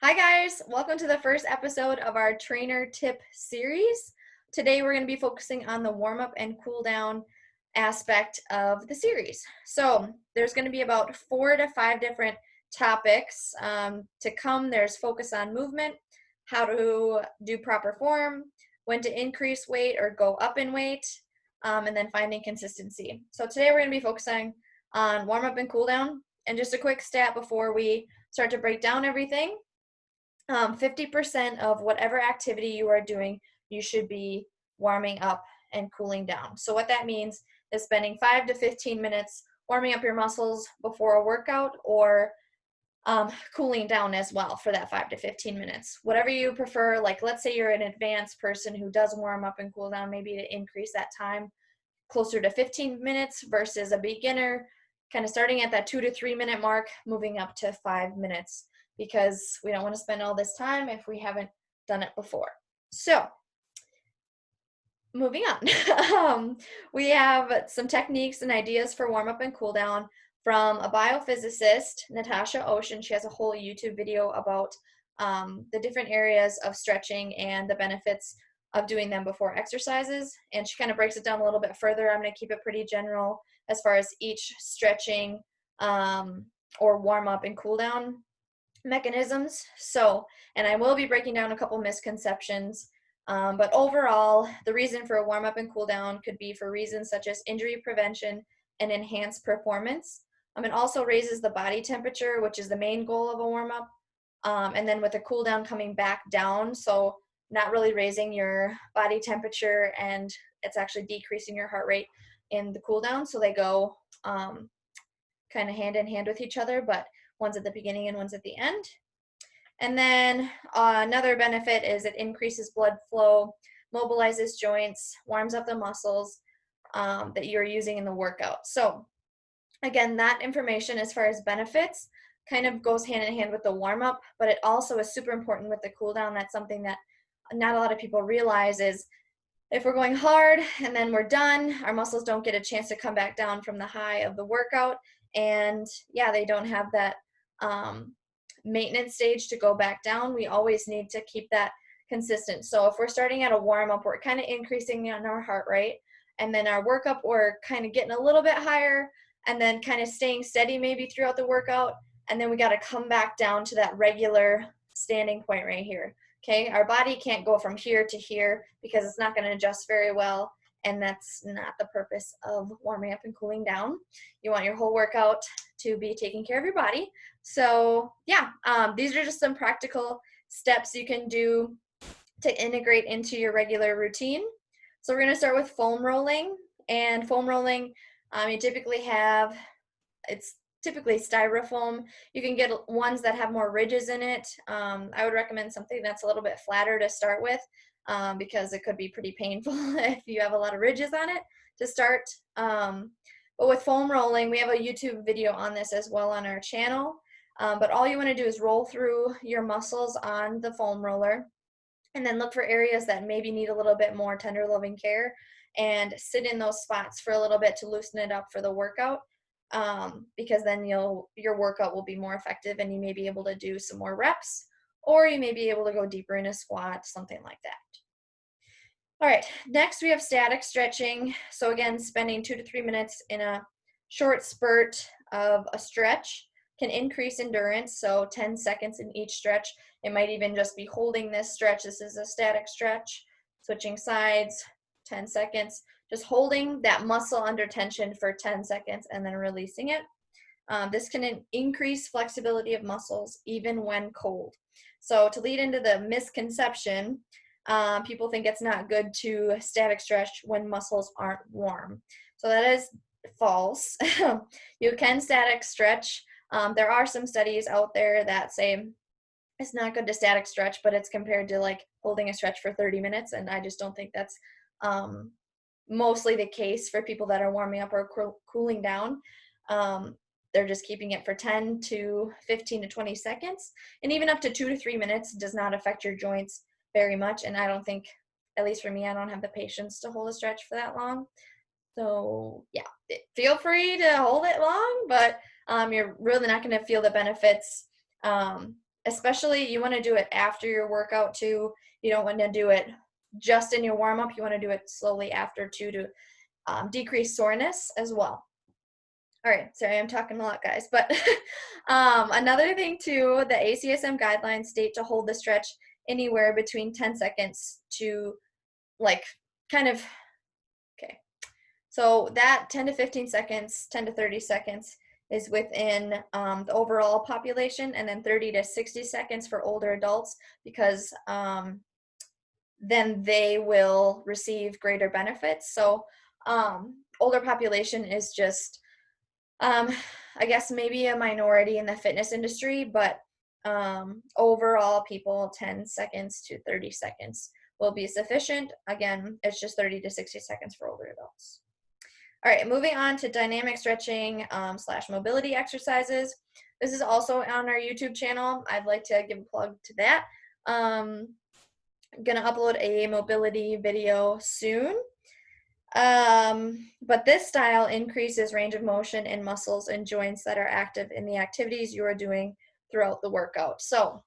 Hi guys, welcome to the first episode of our trainer tip series. Today we're going to be focusing on the warm up and cool down aspect of the series. So there's going to be about 4 to 5 different topics to come. There's focus on movement, how to do proper form, when to increase weight or go up in weight, and then finding consistency. So today we're going to be focusing on warm up and cool down. And just a quick stat before we start to break down everything. 50% of whatever activity you are doing, you should be warming up and cooling down. So what that means is spending 5 to 15 minutes warming up your muscles before a workout, or cooling down as well for that 5 to 15 minutes. Whatever you prefer, like let's say you're an advanced person who does warm up and cool down, maybe to increase that time closer to 15 minutes versus a beginner, kind of starting at that 2 to 3 minute mark, moving up to 5 minutes, because we don't want to spend all this time if we haven't done it before. So, moving on, we have some techniques and ideas for warm up and cool down from a biophysicist, Natasha Ocean. She has a whole YouTube video about the different areas of stretching and the benefits of doing them before exercises. And she kind of breaks it down a little bit further. I'm going to keep it pretty general as far as each stretching or warm up and cool down mechanisms. So, and I will be breaking down a couple misconceptions. But overall, the reason for a warm up and cool down could be for reasons such as injury prevention and enhanced performance. It also raises the body temperature, which is the main goal of a warm up. And then with a cool down coming back down, so not really raising your body temperature, and it's actually decreasing your heart rate in the cool down. So they go kind of hand in hand with each other, but one's at the beginning and one's at the end. And then another benefit is it increases blood flow, mobilizes joints, warms up the muscles that you're using in the workout. So again, that information as far as benefits kind of goes hand in hand with the warm up, but it also is super important with the cool down. That's something that not a lot of people realize is if we're going hard and then we're done, our muscles don't get a chance to come back down from the high of the workout. And yeah, they don't have that maintenance stage to go back down. We always need to keep that consistent. So if we're starting at a warm up, we're kind of increasing on our heart rate. And then our workup, we're kind of getting a little bit higher and then kind of staying steady maybe throughout the workout. And then we got to come back down to that regular standing point right here. Okay, our body can't go from here to here because it's not going to adjust very well, and that's not the purpose of warming up and cooling down. You want your whole workout to be taking care of your body. So yeah, these are just some practical steps you can do to integrate into your regular routine. So we're going to start with foam rolling, and foam rolling, you typically have, it's typically styrofoam. You can get ones that have more ridges in it. I would recommend something that's a little bit flatter to start with, because it could be pretty painful if you have a lot of ridges on it to start. But with foam rolling, we have a YouTube video on this as well on our channel. But all you want to do is roll through your muscles on the foam roller, and then look for areas that maybe need a little bit more tender loving care, and sit in those spots for a little bit to loosen it up for the workout, because then your workout will be more effective and you may be able to do some more reps, or you may be able to go deeper in a squat, something like that. All right, next we have static stretching. So again, spending 2 to 3 minutes in a short spurt of a stretch can increase endurance. So 10 seconds in each stretch. It might even just be holding this stretch. This is a static stretch. Switching sides, 10 seconds. Just holding that muscle under tension for 10 seconds and then releasing it. This can increase flexibility of muscles even when cold. So to lead into the misconception, people think it's not good to static stretch when muscles aren't warm. So that is false. You can static stretch. There are some studies out there that say it's not good to static stretch, but it's compared to like holding a stretch for 30 minutes. And I just don't think that's mostly the case for people that are warming up or cooling down. They're just keeping it for 10 to 15 to 20 seconds. And even up to 2 to 3 minutes does not affect your joints very much. And I don't think, at least for me, I don't have the patience to hold a stretch for that long. So yeah, feel free to hold it long, but you're really not going to feel the benefits especially you want to do it after your workout too. You don't want to do it just in your warm up. You want to do it slowly after too to decrease soreness as well. All right, sorry, I'm talking a lot, guys. But another thing too, the ACSM guidelines state to hold the stretch anywhere between 10 seconds to like kind of, okay. So that 10 to 15 seconds, 10 to 30 seconds is within the overall population, and then 30 to 60 seconds for older adults, because then they will receive greater benefits. So older population is just, I guess maybe a minority in the fitness industry, but overall people 10 seconds to 30 seconds will be sufficient. Again, it's just 30 to 60 seconds for older adults. All right, moving on to dynamic stretching / mobility exercises. This is also on our YouTube channel. I'd like to give a plug to that. I'm gonna upload a mobility video soon. But this style increases range of motion in muscles and joints that are active in the activities you are doing throughout the workout. So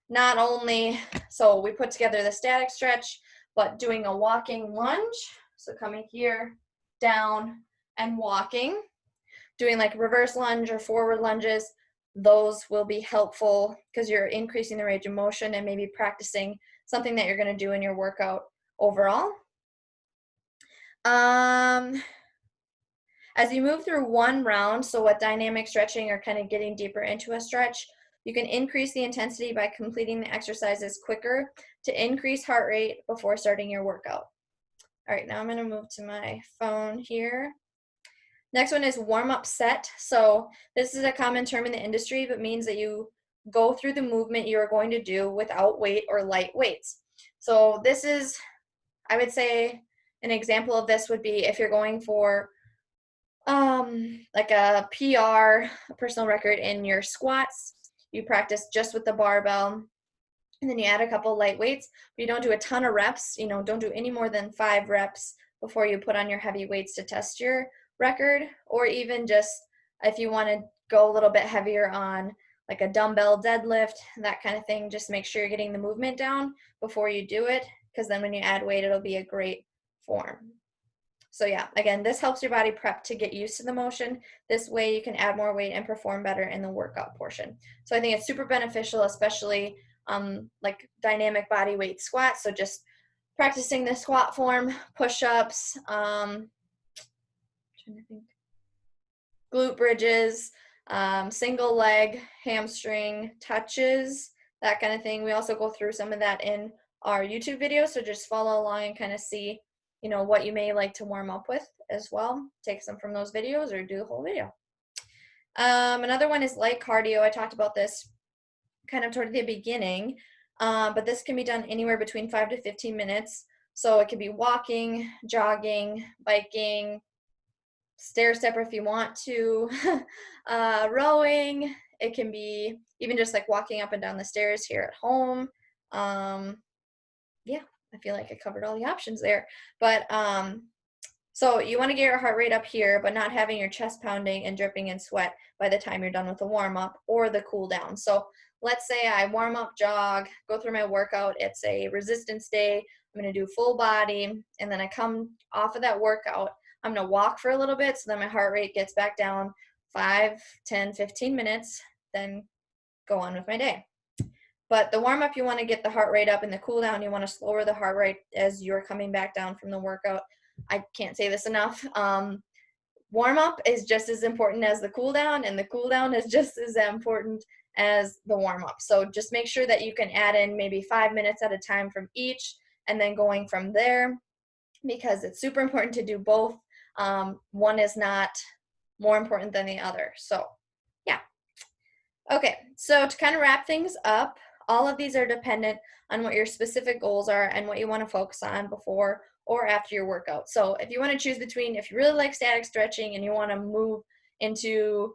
not only, so we put together the static stretch, but doing a walking lunge. So coming here, down, and walking. Doing like reverse lunge or forward lunges, those will be helpful because you're increasing the range of motion and maybe practicing something that you're going to do in your workout overall. As you move through one round, so what dynamic stretching or kind of getting deeper into a stretch, you can increase the intensity by completing the exercises quicker to increase heart rate before starting your workout. All right, now I'm going to move to my phone here. Next one is warm-up set. So this is a common term in the industry, but means that you go through the movement you're going to do without weight or light weights. So this is, I would say, an example of this would be if you're going for like a PR, a personal record in your squats, you practice just with the barbell, and then you add a couple light weights, but you don't do a ton of reps. You know, don't do any more than 5 reps before you put on your heavy weights to test your record, or even just if you want to go a little bit heavier on like a dumbbell deadlift, that kind of thing, just make sure you're getting the movement down before you do it, because then when you add weight, it'll be a great form. So yeah, again, this helps your body prep to get used to the motion. This way you can add more weight and perform better in the workout portion. So I think it's super beneficial, especially like dynamic body weight squats. So just practicing the squat form, push-ups, trying to think, glute bridges, single leg, hamstring touches, that kind of thing. We also go through some of that in our YouTube video. So just follow along and kind of see, you know, what you may like to warm up with as well. Take some from those videos or do the whole video. Another one is light cardio. I talked about this kind of toward the beginning, but this can be done anywhere between 5 to 15 minutes. So it could be walking, jogging, biking, stair stepper if you want to, rowing. It can be even just like walking up and down the stairs here at home. Yeah, I feel like I covered all the options there. But so you want to get your heart rate up here, but not having your chest pounding and dripping in sweat by the time you're done with the warm up or the cool down. So let's say I warm up, jog, go through my workout. It's a resistance day. I'm going to do full body, and then I come off of that workout. I'm going to walk for a little bit so that my heart rate gets back down 5, 10, 15 minutes, then go on with my day. But the warm up, you want to get the heart rate up, and the cool down, you want to slower the heart rate as you're coming back down from the workout. I can't say this enough. Warm up is just as important as the cool down, and the cool down is just as important as the warm up. So just make sure that you can add in maybe 5 minutes at a time from each, and then going from there, because it's super important to do both. One is not more important than the other. So yeah. Okay, so to kind of wrap things up, all of these are dependent on what your specific goals are and what you want to focus on before or after your workout. So if you want to choose between, if you really like static stretching and you want to move into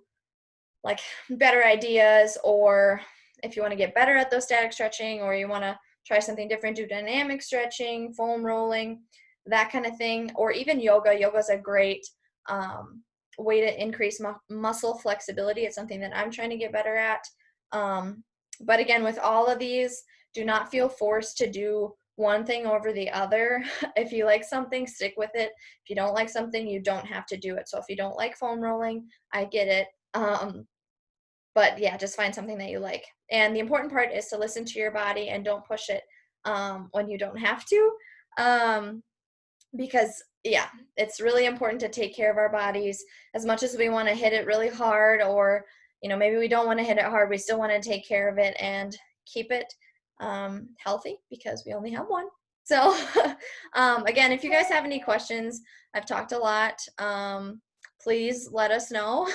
like better ideas, or if you want to get better at those static stretching, or you want to try something different, do dynamic stretching, foam rolling, that kind of thing, or even yoga. Yoga is a great way to increase muscle flexibility. It's something that I'm trying to get better at. But again, with all of these, do not feel forced to do one thing over the other. If you like something, stick with it. If you don't like something, you don't have to do it. So if you don't like foam rolling, I get it. But yeah, just find something that you like. And the important part is to listen to your body and don't push it when you don't have to. Um, because yeah, it's really important to take care of our bodies as much as we want to hit it really hard, or maybe we don't want to hit it hard, we still want to take care of it and keep it healthy because we only have one. So again, if you guys have any questions, I've talked a lot, please let us know.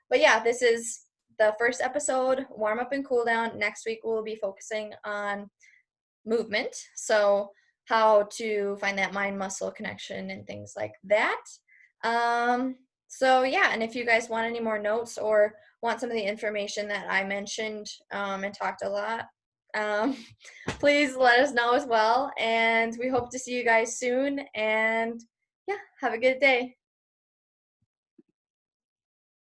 But yeah, this is the first episode, warm up and cool down. Next week we'll be focusing on movement. So how to find that mind muscle connection and things like that. So yeah, and if you guys want any more notes or want some of the information that I mentioned and talked a lot, um, please let us know as well. And we hope to see you guys soon. And yeah, have a good day.